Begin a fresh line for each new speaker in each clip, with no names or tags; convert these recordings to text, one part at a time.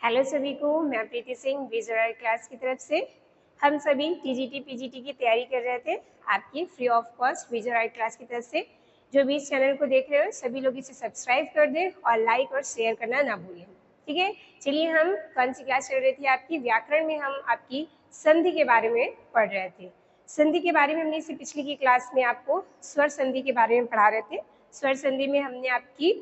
Hello सभी को, मैं प्रीति सिंह विजुअल क्लास की तरफ से। हम सभी टीजीटी पीजीटी की तैयारी कर रहे थे आपकी free of cost visual class की तरफ से। जो भी इस चैनल को देख रहे हो सभी लोग इसे सब्सक्राइब कर दें और लाइक और शेयर करना ना भूलें। ठीक है, चलिए हम कौन सी क्लास चल रही थी आपकी? व्याकरण में हम आपकी संधि के बारे में पढ़ रहे थे। संधि के बारे में हमने इससे पिछली की क्लास में आपको स्वर संधि के बारे में पढ़ा रहे थे। स्वर संधि में हमने आपकी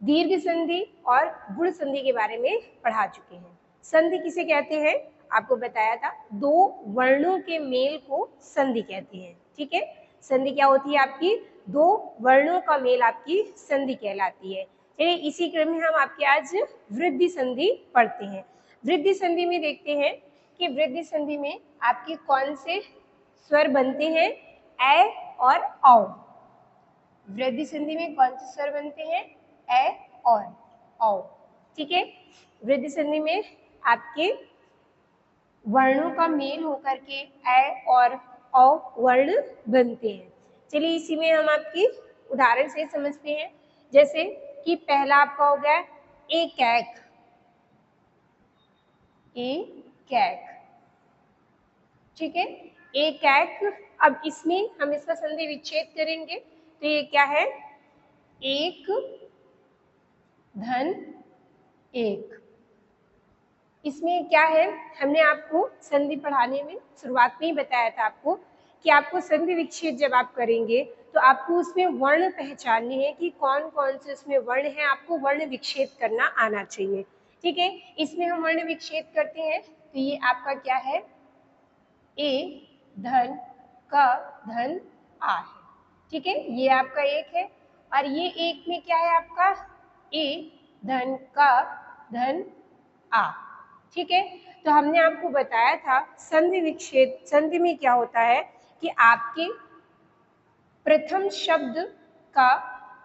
दीर्घ संधि और गुण संधि के बारे में पढ़ा चुके हैं। संधि किसे कहते हैं आपको बताया था, दो वर्णों के मेल को संधि कहते हैं। ठीक है, संधि क्या होती है आपकी? दो वर्णों का मेल आपकी संधि कहलाती है। चलिए इसी क्रम में हम आपके आज वृद्धि संधि पढ़ते हैं। वृद्धि संधि में देखते हैं कि वृद्धि संधि में आपके कौन से स्वर बनते हैं? ए और औ। वृद्धि संधि में कौन से स्वर बनते हैं? ए और औ। ठीक है, वृद्धि संधि में आपके वर्णों का मेल होकर के ए और औ वर्ण बनते हैं। चलिए इसी में हम आपकी उदाहरण से समझते हैं। जैसे कि पहला आपका हो गया एक कैक, एक कैक। ठीक है, एक कैक। अब इसमें हम इसका संधि विच्छेद करेंगे तो ये क्या है? एक धन एक। इसमें क्या है, हमने आपको संधि पढ़ाने में शुरुआत में ही बताया था आपको कि आपको संधि विच्छेद जब आप करेंगे तो आपको उसमें वर्ण पहचानने हैं कि कौन कौन से उसमें वर्ण हैं। आपको वर्ण विच्छेद करना आना चाहिए। ठीक है, इसमें हम वर्ण विच्छेद करते हैं तो ये आपका क्या है? ए धन क धन आ है। ठीक है, ये आपका एक है और ये एक में क्या है आपका? ए धन क धन आ। ठीक है, तो हमने आपको बताया था संधि विच्छेद। संधि में क्या होता है कि आपके प्रथम शब्द का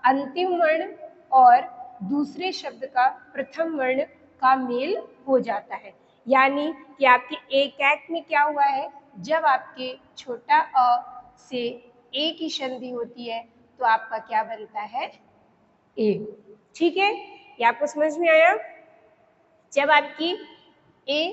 अंतिम वर्ण और दूसरे शब्द का प्रथम वर्ण का मेल हो जाता है। यानी कि आपके एक एक में क्या हुआ है, जब आपके छोटा अ से ए की संधि होती है तो आपका क्या बनता है? ए। ठीक है, ये आपको समझ में आया? जब आपकी ए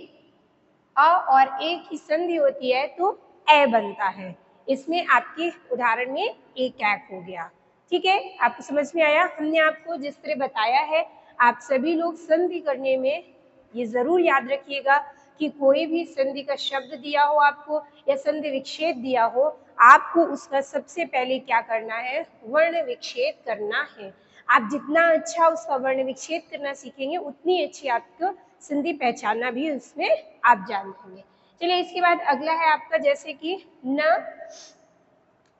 अ और ए की संधि होती है तो ए बनता है। इसमें आपके उदाहरण में एक एक हो गया। ठीक है, आपको समझ में आया? हमने आपको जिस तरह बताया है, आप सभी लोग संधि करने में ये जरूर याद रखिएगा कि कोई भी संधि का शब्द दिया हो आपको या संधि विच्छेद दिया हो, आपको उसका सबसे पहले क्या करना है? वर्ण विच्छेद करना है। आप जितना अच्छा उसका वर्ण विच्छेद करना सीखेंगे उतनी अच्छी आपको संधि पहचानना भी उसमें आप जान लेंगे। चलिए इसके बाद अगला है आपका जैसे कि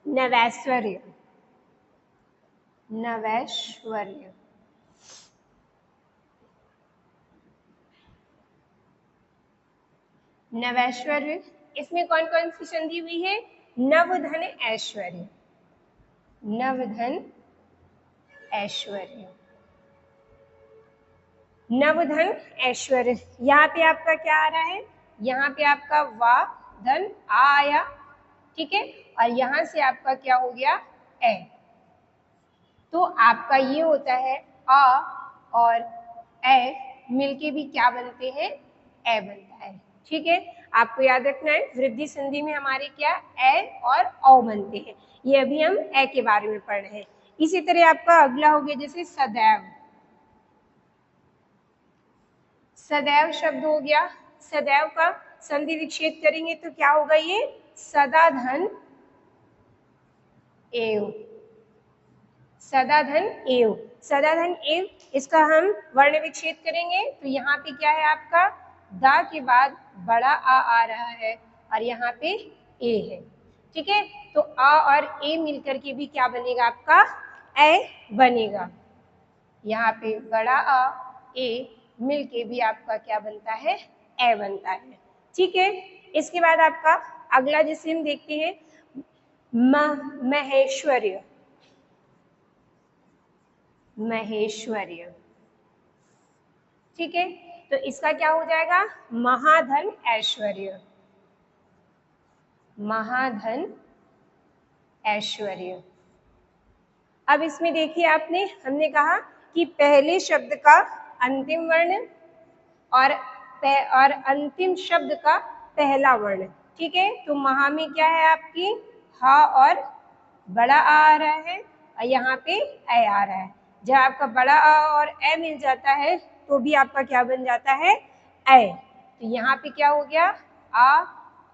नवैश्वर्य। नवैश्वर्य, नवैश्वर्य। इसमें कौन कौन सी संधि हुई है? नवधन ऐश्वर्य, नवधन ऐश्वर्य, नवधन ऐश्वर्य। यहाँ पे आपका क्या आ रहा है? यहाँ पे आपका वा धन आ आया। ठीक है, और यहाँ से आपका क्या हो गया? ए। तो आपका ये होता है अ और ए मिलके भी क्या बनते हैं? ए बनता है। ठीक है, आपको याद रखना है वृद्धि संधि में हमारे क्या ए और औ बनते हैं। ये अभी हम ए के बारे में पढ़ रहे हैं। इसी तरह आपका अगला हो गया जैसे सदैव। सदैव शब्द हो गया। सदैव का संधि विच्छेद करेंगे तो क्या होगा? ये सदा धन एव, सदा धन एव, सदा धन एव। इसका हम वर्ण विच्छेद करेंगे तो यहाँ पे क्या है आपका? दा के बाद बड़ा आ रहा है और यहाँ पे ए है। ठीक है, तो आ और ए मिलकर के भी क्या बनेगा आपका? ए बनेगा। यहाँ पे बड़ा आ ए मिलके भी आपका क्या बनता है? ए बनता है। ठीक है, इसके बाद आपका अगला जिसे हम देखते हैं महेश्वर्य। महेश्वर्य, ठीक है, तो इसका क्या हो जाएगा? महाधन ऐश्वर्य, महाधन ऐश्वर्य। अब इसमें देखिए आपने, हमने कहा कि पहले शब्द का अंतिम वर्ण और अंतिम शब्द का पहला वर्ण। ठीक है, तो महा में क्या है आपकी हा और बड़ा आ रहा है और यहाँ पे ए आ रहा है। जब आपका बड़ा आ और ए मिल जाता है तो भी आपका क्या बन जाता है ए। तो यहाँ पे क्या हो गया आ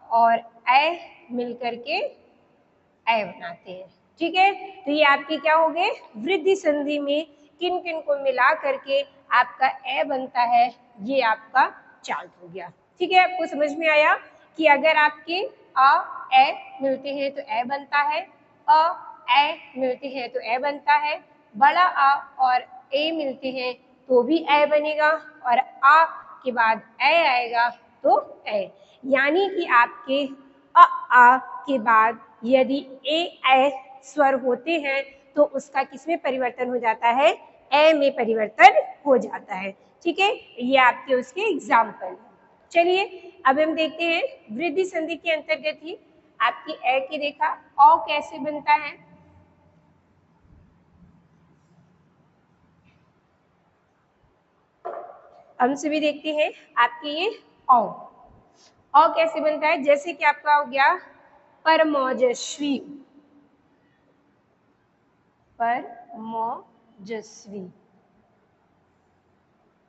और ए मिल करके ए बनाते हैं। ठीक है, तो ये आपके क्या हो गए वृद्धि संधि में किन किन को मिला करके आपका ए बनता है, ये आपका चार्ट हो गया। ठीक है, आपको समझ में आया कि अगर आपके अ ए मिलते हैं तो ए बनता है, अ ए मिलते हैं तो ए बनता है, बड़ा आ और ए मिलते हैं तो भी ए बनेगा और आ के बाद ए आएगा तो ए। यानी कि आपके आ के बाद यदि ए स्वर होते हैं तो उसका किसमें परिवर्तन हो जाता है ए में परिवर्तन हो जाता है। ठीक है, ये आपके उसके एग्जाम्पल। चलिए अब हम देखते हैं वृद्धि संधि के अंतर्गत ही आपकी ए की रेखा औ कैसे बनता है। हम सभी देखते हैं आपके ये औ कैसे बनता है। जैसे कि आपका हो गया परमोजस्वी, परमोजस्वी।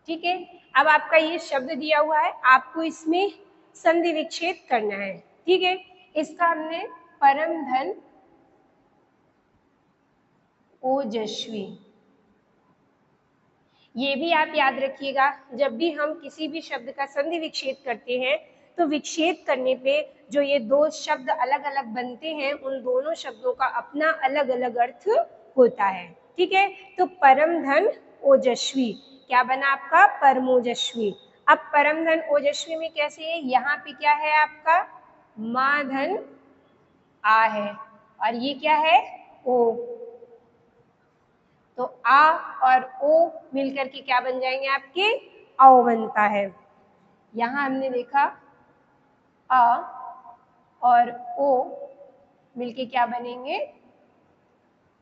ठीक है, अब आपका ये शब्द दिया हुआ है, आपको इसमें संधि विच्छेद करना है। ठीक है, इसका हमने परम धन ओजस्वी, ये भी आप याद रखिएगा। जब भी हम किसी भी शब्द का संधि विच्छेद करते हैं तो विच्छेद करने पे जो ये दो शब्द अलग अलग बनते हैं उन दोनों शब्दों का अपना अलग अलग अर्थ होता है। ठीक है, तो परम धन ओजस्वी क्या बना आपका परमोजस्वी। अब परम धन ओजस्वी में कैसे है, यहाँ पे क्या है आपका मा धन आ है और ये क्या है ओ, तो आ और ओ मिलकर के क्या बन जाएंगे आपके औ बनता है। यहाँ हमने देखा आ और ओ मिलके क्या बनेंगे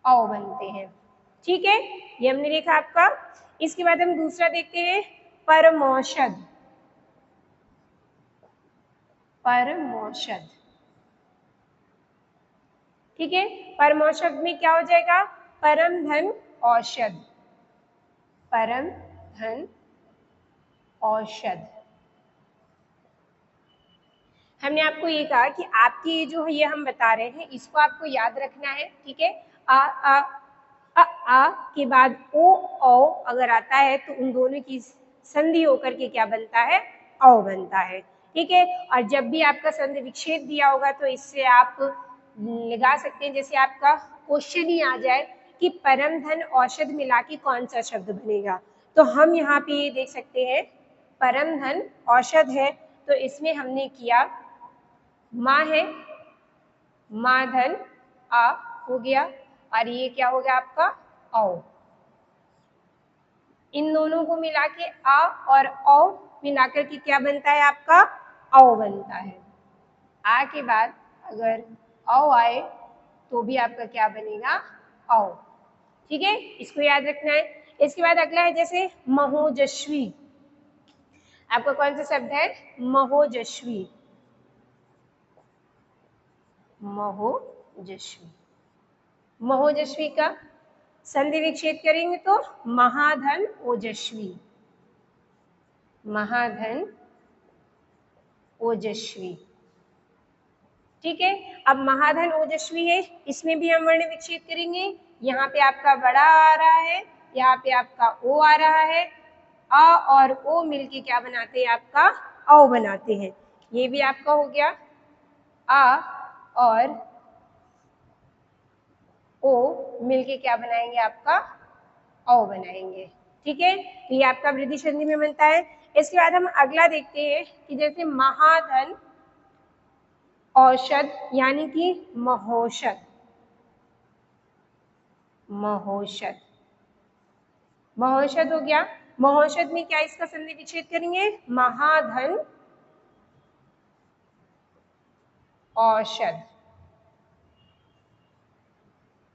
औ बनते हैं। ठीक है, ये हमने देखा आपका। इसके बाद हम दूसरा देखते हैं परमौषध, परमौषध। ठीक है, परमौषध में क्या हो जाएगा परम धन औषध, परम धन औषध। हमने आपको ये कहा कि आपकी ये जो ये हम बता रहे हैं इसको आपको याद रखना है। ठीक है, आ के बाद ओ अगर आता है तो उन दोनों की संधि होकर के क्या बनता है औ बनता है। ठीक है, और जब भी आपका संधि विच्छेद दिया होगा तो इससे आप लगा सकते हैं, जैसे आपका क्वेश्चन ही आ जाए कि परम धन औषध मिला के कौन सा शब्द बनेगा, तो हम यहाँ पे ये देख सकते हैं परम धन औषध है तो इसमें हमने किया माँ है, माँ धन आ हो गया और ये क्या हो गया आपका औ। इन दोनों को मिला के आ और औ मिलाकर के क्या बनता है आपका औ बनता है। आ के बाद अगर औ आए तो भी आपका क्या बनेगा औ। ठीक है, इसको याद रखना है। इसके बाद अगला है जैसे महोजस्वी, आपका कौन सा शब्द है महोजस्वी, महोजस्वी। महोजस्वी का संधि विच्छेद करेंगे तो महाधन ओजस्वी, महाधन ओजस्वी। ठीक है, अब महाधन ओजस्वी है, इसमें भी हम वर्ण विच्छेद करेंगे। यहाँ पे आपका बड़ा आ रहा है, यहाँ पे आपका ओ आ रहा है, आ और ओ मिलके क्या बनाते हैं आपका औ बनाते हैं। ये भी आपका हो गया आ और ओ मिलके क्या बनाएंगे आपका औ बनाएंगे। ठीक है, तो ये आपका वृद्धि संधि में बनता है। इसके बाद हम अगला देखते हैं कि जैसे महाधन औषध यानी कि महोषध, महोषध, महोषध हो गया। महोषध में क्या इसका संधि विच्छेद करेंगे महाधन औषध।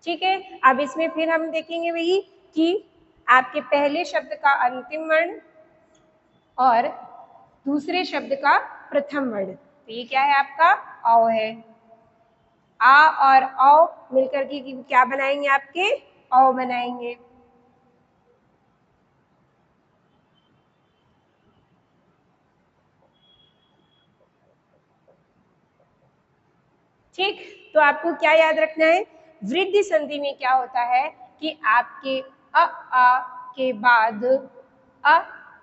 ठीक है, अब इसमें फिर हम देखेंगे वही कि आपके पहले शब्द का अंतिम वर्ण और दूसरे शब्द का प्रथम वर्ण, तो ये क्या है आपका औ है। आ और औ मिलकर के क्या बनाएंगे आपके औ बनाएंगे। ठीक, तो आपको क्या याद रखना है, वृद्धि संधि में क्या होता है कि आपके आ के बाद अ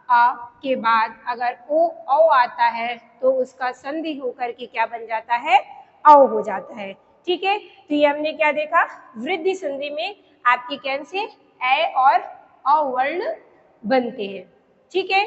आ के बाद अगर ओ औ आता है तो उसका संधि होकर के क्या बन जाता है, औ हो जाता है। ठीक है, तो ये हमने क्या देखा, वृद्धि संधि में आपके कैन से ए और औ वर्ण बनते हैं। ठीक है,